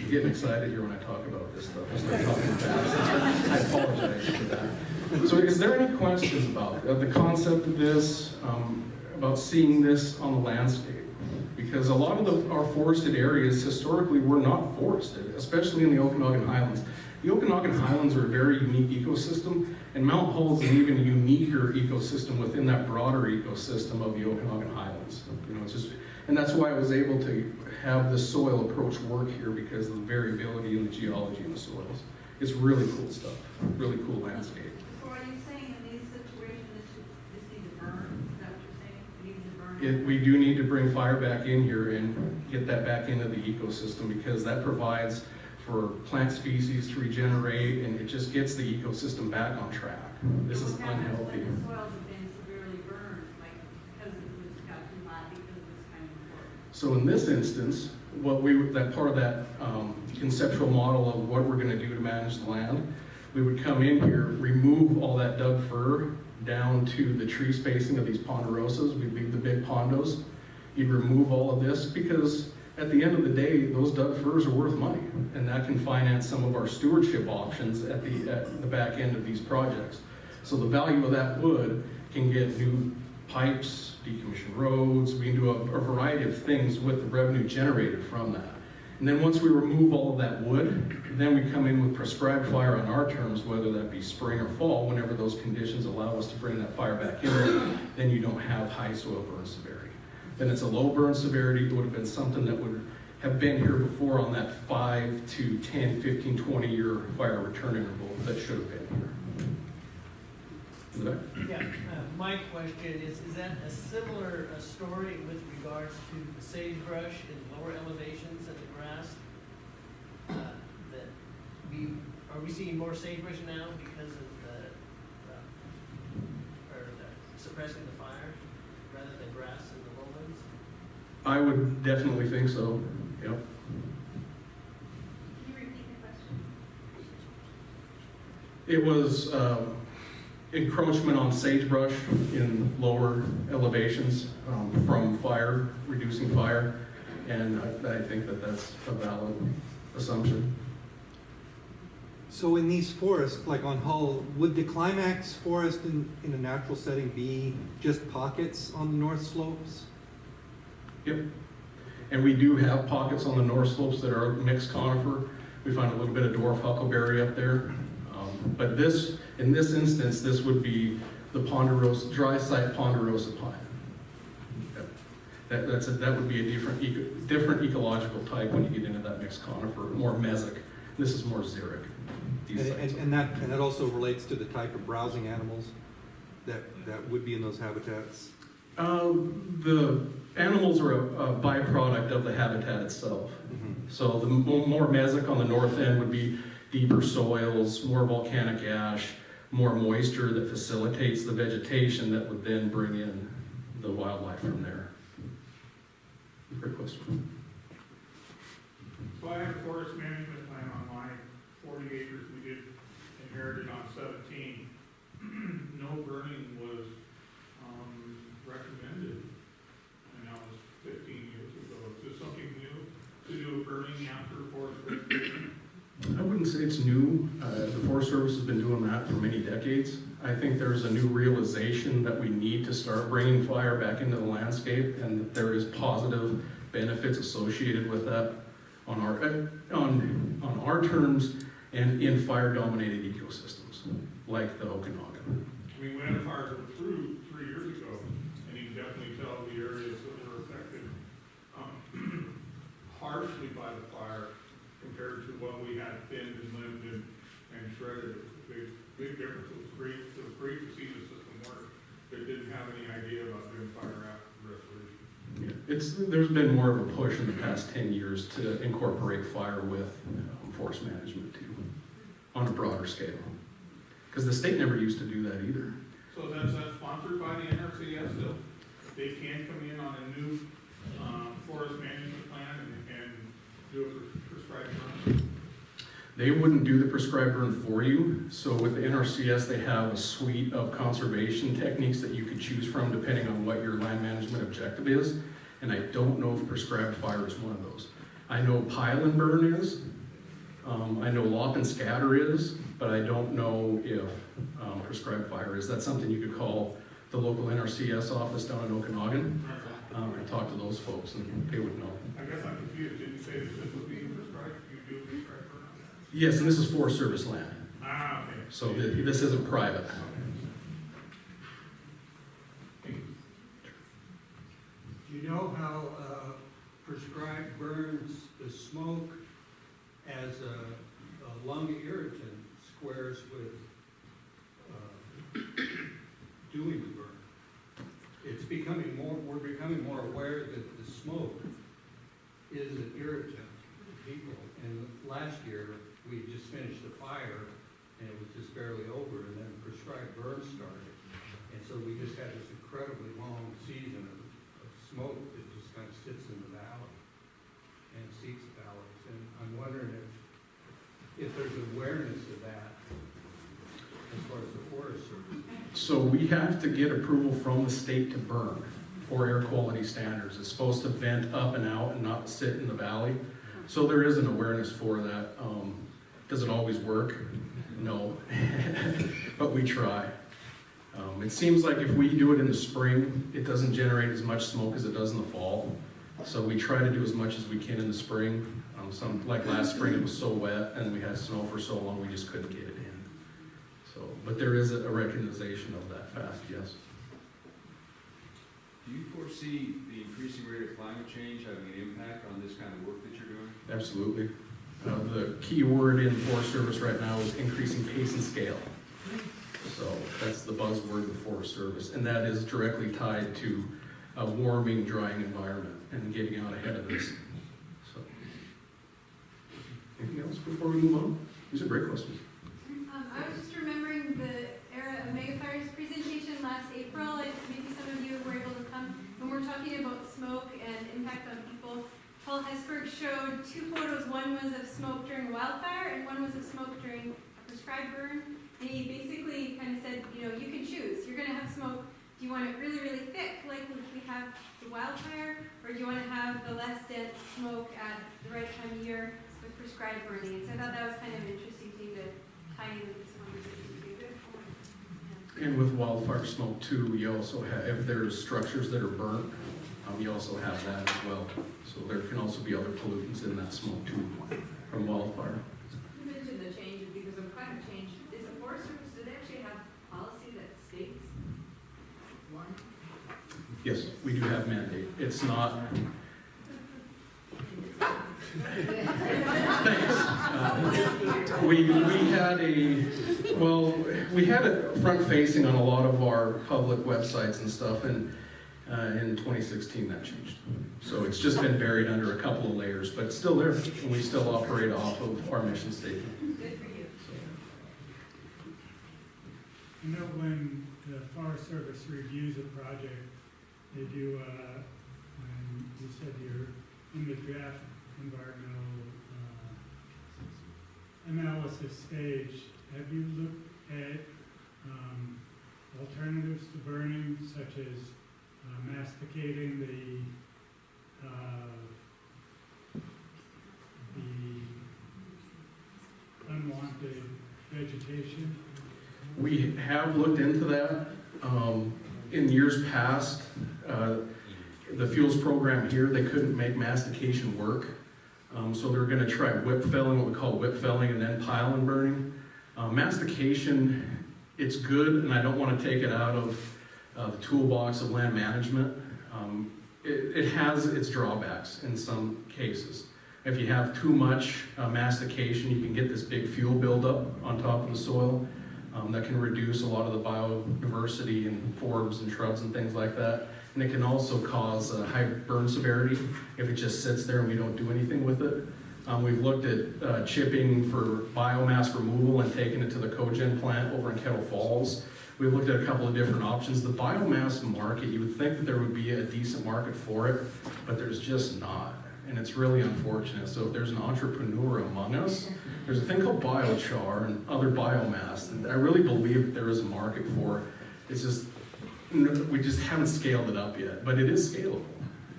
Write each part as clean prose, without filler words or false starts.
I'm getting excited here when I talk about this stuff. I start talking fast. I apologize for that. So is there any questions about the concept of this, about seeing this on the landscape? Because a lot of our forested areas historically were not forested, especially in the Okanagan Highlands. The Okanagan Highlands are a very unique ecosystem, and Mount Hull is an even uniquer ecosystem within that broader ecosystem of the Okanagan Highlands. You know, it's just, and that's why I was able to have the soil approach work here, because of the variability in the geology in the soils. It's really cool stuff, really cool landscape. So are you saying in these situations this needs to burn? Is that what you're saying? It needs to burn? We do need to bring fire back in here and get that back into the ecosystem, because that provides for plant species to regenerate, and it just gets the ecosystem back on track. This is unhealthy. When the soils have been severely burned, like because it was got too hot, because of this kind of work. So in this instance, that part of that conceptual model of what we're going to do to manage the land, we would come in here, remove all that dug fir down to the tree spacing of these ponderosas. We'd leave the big pondos. You'd remove all of this, because at the end of the day, those dug firs are worth money, and that can finance some of our stewardship options at the back end of these projects. So the value of that wood can get new pipes, decommission roads. We can do a variety of things with the revenue generated from that. And then once we remove all of that wood, then we come in with prescribed fire on our terms, whether that be spring or fall, whenever those conditions allow us to bring that fire back in there, then you don't have high soil burn severity. Then it's a low burn severity. It would have been something that would have been here before on that 5 to 10, 15, 20 year fire return interval that should have been here. Yeah, my question is that a similar story with regards to the sagebrush in lower elevations and the grass? Are we seeing more sagebrush now because of the suppressing the fire rather than grass in the lowlands? I would definitely think so. Yep. Can you repeat the question? It was encroachment on sagebrush in lower elevations from fire, reducing fire, and I think that that's a valid assumption. So in these forests, like on Hull, would the climax forest in a natural setting be just pockets on the north slopes? Yep. And we do have pockets on the north slopes that are mixed conifer. We find a little bit of dwarf huckleberry up there. But in this instance, this would be the ponderosa, dry site ponderosa pine. Yep. That would be a different ecological type when you get into that mixed conifer, more mesic. This is more xeric. And that also relates to the type of browsing animals that would be in those habitats? The animals are a byproduct of the habitat itself. Mm-hmm. So the more mesic on the north end would be deeper soils, more volcanic ash, more moisture that facilitates the vegetation that would then bring in the wildlife from there. Great question. So I have a forest management plan on my 40 acres we did inherited on 17. No burning was recommended, and that was 15 years ago. Is this something new to do burning after forest restoration? I wouldn't say it's new. The Forest Service has been doing that for many decades. I think there's a new realization that we need to start bringing fire back into the landscape, and that there is positive benefits associated with that on our terms and in fire-dominated ecosystems like the Okanagan. I mean, we had a fire go through 3 years ago, and you can definitely tell the areas that were affected harshly by the fire compared to what we had thinned and limbed and shredded. It was a big difference. It was great to see the system work. They didn't have any idea about doing fire after restoration. Yeah, there's been more of a push in the past 10 years to incorporate fire with forest management too, on a broader scale. Because the state never used to do that either. So that's sponsored by the NRCS, so they can come in on a new forest management plan and do a prescribed burn? They wouldn't do the prescribed burn for you. So with the NRCS, they have a suite of conservation techniques that you could choose from depending on what your land management objective is. And I don't know if prescribed fire is one of those. I know pile and burn is, I know lop and scatter is, but I don't know if prescribed fire is. That's something you could call the local NRCS office down in Okanagan and talk to those folks, and they would know. I guess I'm confused, did you say that this would be prescribed, you do prescribed burn on that? Yes, and this is Forest Service land, Ah, okay. so this isn't private. Do you know how prescribed burns the smoke as a lung irritant squares with doing the burn? It's becoming more, we're becoming more aware that the smoke is an irritant to people. And last year, we just finished the fire and it was just barely over, and then prescribed burn started. And so we just had this incredibly long season of smoke that just kind of sits in the valley and seeks the valleys. And I'm wondering if there's awareness of that as far as the Forest Service. So we have to get approval from the state to burn for air quality standards. It's supposed to vent up and out and not sit in the valley. So there is an awareness for that. Does it always work? No, but we try. It seems like if we do it in the spring, it doesn't generate as much smoke as it does in the fall. So we try to do as much as we can in the spring. Like last spring, it was so wet and we had snow for so long, we just couldn't get it in. So, but there is a recognition of that fact, yes. Do you foresee the increasing rate of climate change having an impact on this kind of work that you're doing? Absolutely. The key word in Forest Service right now is increasing pace and scale. So that's the buzzword in the Forest Service, and that is directly tied to a warming, drying environment and getting out ahead of this. So, anything else before we move on? These are great questions. I was just remembering the era of megafires presentation last April, and maybe some of you were able to come, when we're talking about smoke and impact on people. Paul Hesberg showed two photos. One was of smoke during a wildfire, and one was of smoke during a prescribed burn. And he basically kind of said, you know, you can choose. You're going to have smoke. Do you want it really, really thick, like we have the wildfire, or do you want to have the less dense smoke at the right time of year with prescribed burning? And so I thought that was kind of an interesting thing to tie in with this conversation too. And with wildfire smoke too, we also have, if there's structures that are burnt, you also have that as well. So there can also be other pollutants in that smoke too from wildfire. You mentioned the change because of climate change. Is the Forest Service, do they actually have policy that states one? Yes, we do have mandate. It's not. Thanks. We had it front facing on a lot of our public websites and stuff, and in 2016 that changed. So it's just been buried under a couple of layers, but it's still there, and we still operate off of our mission statement. Good for you. You know, when the Forest Service reviews a project, they do, when you said you're in the draft environmental analysis stage, have you looked at alternatives to burning, such as masticating the unwanted vegetation? We have looked into that. In years past, the fuels program here, they couldn't make mastication work. So they're gonna try whip felling, what we call whip felling, and then pile and burning. Mastication, it's good, and I don't wanna take it out of the toolbox of land management. It has its drawbacks in some cases. If you have too much mastication, you can get this big fuel buildup on top of the soil that can reduce a lot of the biodiversity in forbs and shrubs and things like that. And it can also cause high burn severity if it just sits there and we don't do anything with it. We've looked at chipping for biomass removal and taking it to the cogen plant over in Kettle Falls. We've looked at a couple of different options. The biomass market, you would think that there would be a decent market for it, but there's just not. And it's really unfortunate. So if there's an entrepreneur among us, there's a thing called biochar and other biomass, and I really believe that there is a market for it. It's just, we just haven't scaled it up yet, but it is scalable.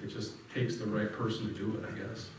It just takes the right person to do it, I guess.